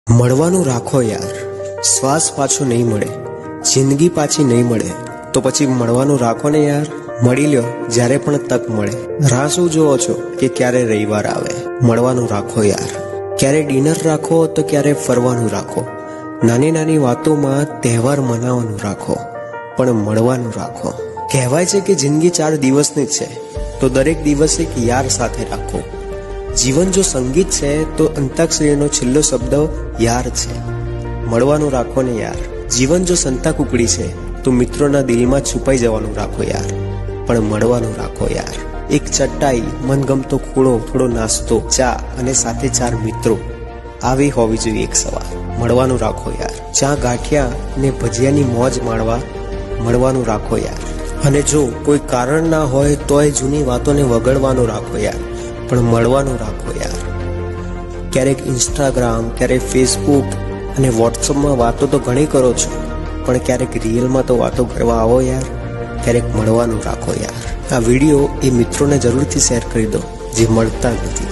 મળવાનું રાખો યાર, શ્વાસ પાછો નહીં મળે, જિંદગી પાછી નહીં મળે તો પછી મળવાનું રાખો ને યાર. મળી લ્યો જ્યારે પણ તક મળે. રાહ શું જોવો છો કે ક્યારે રવિવાર આવે? મળવાનું રાખો યાર. ક્યારે ડિનર રાખો તો ક્યારે ફરવાનું રાખો. નાની નાની વાતોમાં તહેવાર મનાવવાનું રાખો, પણ મળવાનું રાખો. કહેવાય છે કે જિંદગી 4 દિવસની જ છે, તો દરેક દિવસે એક યાર સાથે રાખો. જીવન જો સંગીત છે તો અંતાક્ષરીનો છેલ્લો શબ્દ યાર છે. મળવાનું રાખો ને યાર. જીવન જો સંતા કુકડી છે તો મિત્રોના દિલમાં છુપાઈ જવાનું રાખો યાર, પણ મળવાનું રાખો યાર. એક ચટાઈ, મનગમતો ખૂણો, થોડો નાસ્તો, ચા અને સાથે 4 મિત્રો, આવી હોવી જોઈએ એક સવાર. મળવાનું રાખો યાર. ચા, ગાંઠિયા ને ભજીયાની મોજ માણવા મળવાનું રાખો યાર. અને જો કોઈ કારણ ના હોય તોય જૂની વાતોને વગડવાનું રાખો યાર, પણ મળવાનું રાખો યાર. ક્યારેક ઇન્સ્ટાગ્રામ, ક્યારેક ફેસબુક અને વોટ્સઅપમાં વાતો તો ઘણી કરો છો, પણ ક્યારેક રિયલમાં તો વાતો કરવા આવો યાર. ક્યારેક મળવાનું રાખો યાર. આ વિડીયો એ મિત્રોને જરૂરથી શેર કરી દો જે મળતા નથી.